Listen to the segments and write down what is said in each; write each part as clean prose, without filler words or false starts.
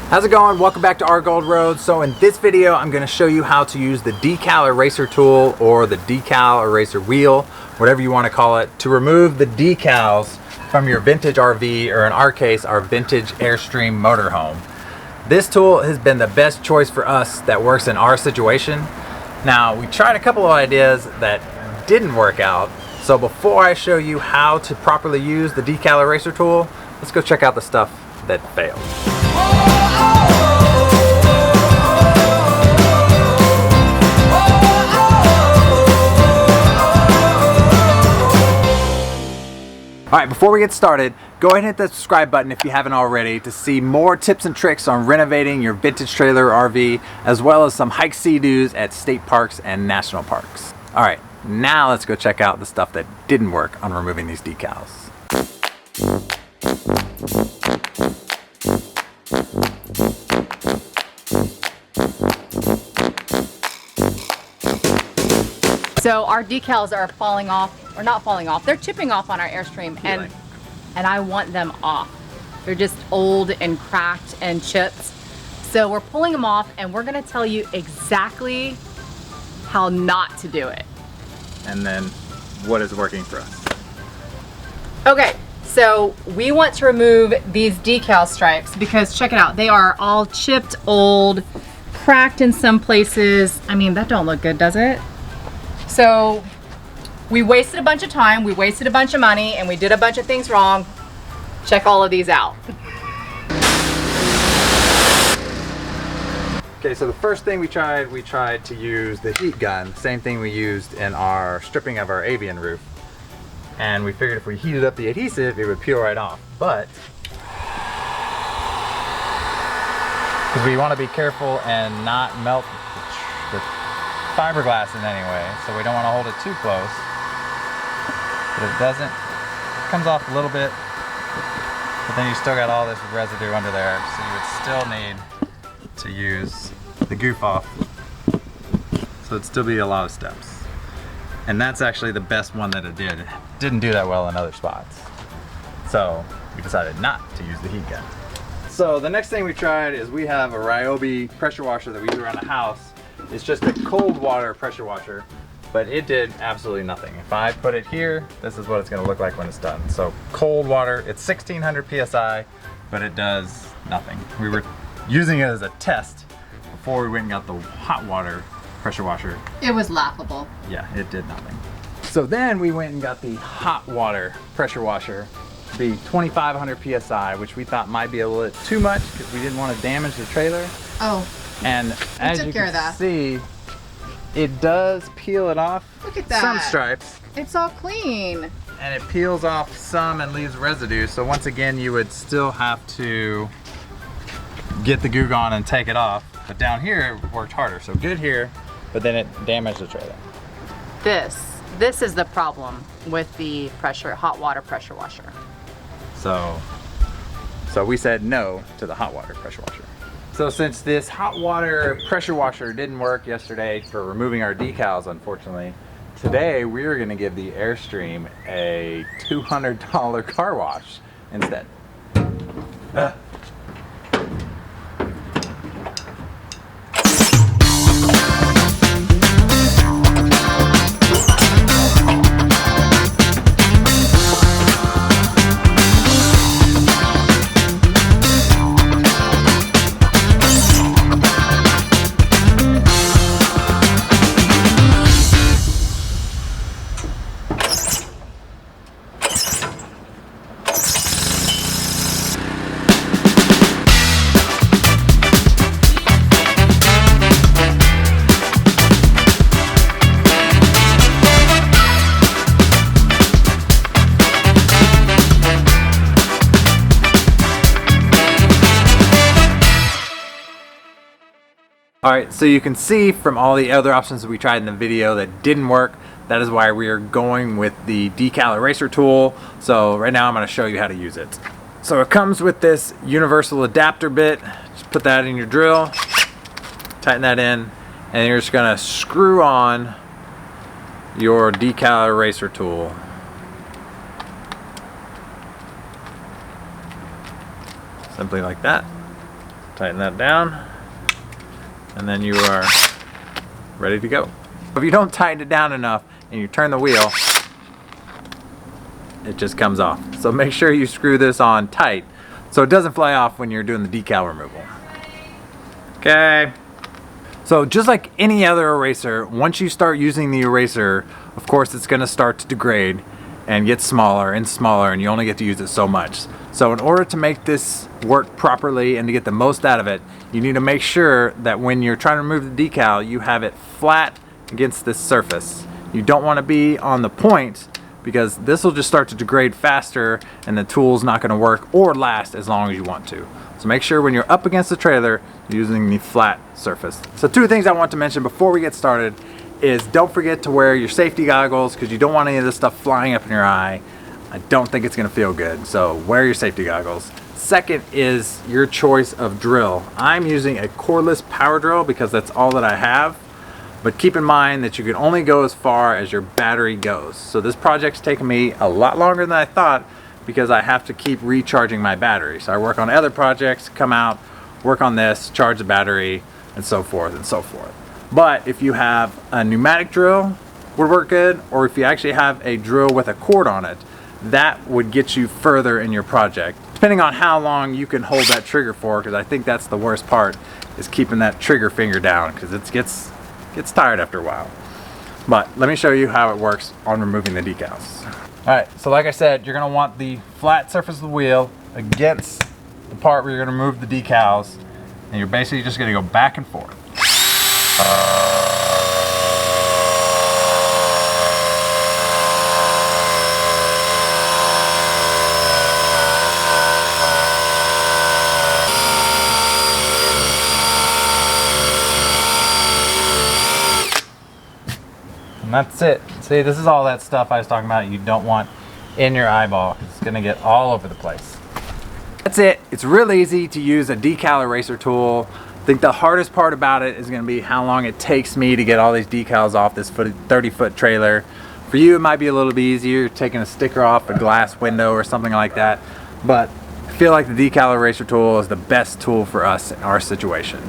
How's it going? Welcome back to Our Gold Road. So in this video, I'm going to show you how to use the Decal Eraser Tool or the Decal Eraser Wheel, whatever you want to call it, to remove the decals from your vintage RV, or in our case, our vintage Airstream motorhome. This tool has been the best choice for us that works in our situation. Now, we tried a couple of ideas that didn't work out. So before I show you how to properly use the Decal Eraser Tool, let's go check out the stuff that failed. Alright, before we get started, go ahead and hit the subscribe button if you haven't already to see more tips and tricks on renovating your vintage trailer or RV, as well as some hike see-dos at state parks and national parks. Alright, now let's go check out the stuff that didn't work on removing these decals. So our decals are falling off, or not falling off, they're chipping off on our Airstream, and I want them off. They're just old and cracked and chipped. So we're pulling them off, and we're gonna tell you exactly how not to do it. And then what is working for us? Okay, so we want to remove these decal stripes because check it out, they are all chipped, old, cracked in some places. I mean, that don't look good, does it? So we wasted a bunch of time, we wasted a bunch of money, and we did a bunch of things wrong. Check all of these out. Okay, so the first thing we tried to use the heat gun, same thing we used in our stripping of our avian roof. And we figured if we heated up the adhesive, it would peel right off. But, because we want to be careful and not melt the fiberglass in any way, so we don't want to hold it too close. But it doesn't, it comes off a little bit, but then you still got all this residue under there, so you would still need to use the goof off. So it'd still be a lot of steps. And that's actually the best one that it did. It didn't do that well in other spots. So we decided not to use the heat gun. So the next thing we tried is we have a Ryobi pressure washer that we use around the house. It's just a cold water pressure washer, but it did absolutely nothing. If I put it here, this is what it's gonna look like when it's done. So cold water, it's 1600 PSI, but it does nothing. We were using it as a test before we went and got the hot water pressure washer. It was laughable. Yeah, it did nothing. So then we went and got the hot water pressure washer, the 2500 PSI, which we thought might be a little bit too much because we didn't want to damage the trailer. Oh. And as you can see, it does peel it off. Look at that. Some stripes. It's all clean. And it peels off some and leaves residue. So once again, you would still have to get the goo gone and take it off. But down here, it worked harder. So good here, but then it damaged the trailer. This is the problem with the hot water pressure washer. So we said no to the hot water pressure washer. So since this hot water pressure washer didn't work yesterday for removing our decals, unfortunately, today we're gonna give the Airstream a $200 car wash instead. Alright, so you can see from all the other options that we tried in the video that didn't work, that is why we are going with the Decal Eraser Tool. So right now I'm going to show you how to use it. So it comes with this universal adapter bit. Just put that in your drill, tighten that in, and you're just going to screw on your Decal Eraser Tool. Simply like that. Tighten that down, and then you are ready to go. If you don't tighten it down enough and you turn the wheel, it just comes off. So make sure you screw this on tight so it doesn't fly off when you're doing the decal removal. Okay. So just like any other eraser, once you start using the eraser, of course it's going to start to degrade and get smaller and smaller, and you only get to use it so much. So in order to make this work properly and to get the most out of it, you need to make sure that when you're trying to remove the decal, you have it flat against this surface. You don't want to be on the point, because this will just start to degrade faster and the tool's not going to work or last as long as you want to. So make sure when you're up against the trailer, you're using the flat surface. So two things I want to mention before we get started is don't forget to wear your safety goggles, because you don't want any of this stuff flying up in your eye. I don't think it's going to feel good, so wear your safety goggles. Second is your choice of drill. I'm using a cordless power drill because that's all that I have, but keep in mind that you can only go as far as your battery goes. So this project's taken me a lot longer than I thought because I have to keep recharging my battery. So I work on other projects, come out, work on this, charge the battery, and so forth and so forth. But if you have a pneumatic drill, would work good, or if you actually have a drill with a cord on it, that would get you further in your project. Depending on how long you can hold that trigger for, because I think that's the worst part, is keeping that trigger finger down, because it gets tired after a while. But let me show you how it works on removing the decals. Alright, so like I said, you're going to want the flat surface of the wheel against the part where you're going to remove the decals, and you're basically just going to go back and forth. And that's it. See, this is all that stuff I was talking about you don't want in your eyeball, because it's going to get all over the place. That's it. It's real easy to use a decal eraser tool. I think the hardest part about it is going to be how long it takes me to get all these decals off this 30-foot trailer. For you, it might be a little bit easier taking a sticker off a glass window or something like that. But I feel like the decal eraser tool is the best tool for us in our situation.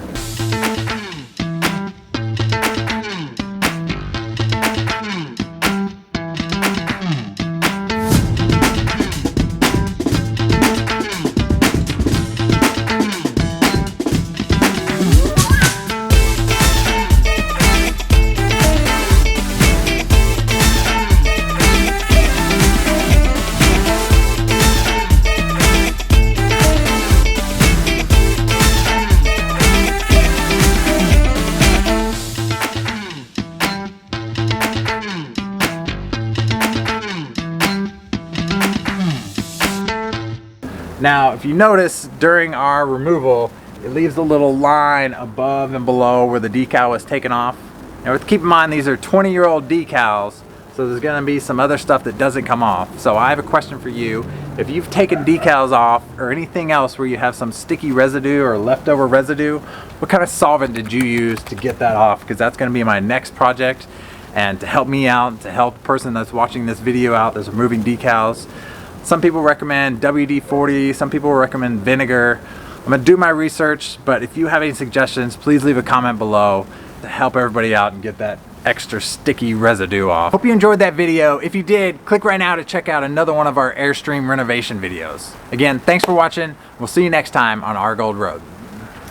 Now, if you notice during our removal, it leaves a little line above and below where the decal was taken off. Now, keep in mind these are 20-year-old decals, so there's going to be some other stuff that doesn't come off. So I have a question for you. If you've taken decals off or anything else where you have some sticky residue or leftover residue, what kind of solvent did you use to get that off? Because that's going to be my next project. And to help me out, to help the person that's watching this video out that's removing decals, some people recommend WD-40, some people recommend vinegar. I'm going to do my research, but if you have any suggestions, please leave a comment below to help everybody out and get that extra sticky residue off. Hope you enjoyed that video. If you did, click right now to check out another one of our Airstream renovation videos. Again, thanks for watching. We'll see you next time on Our Gold Road.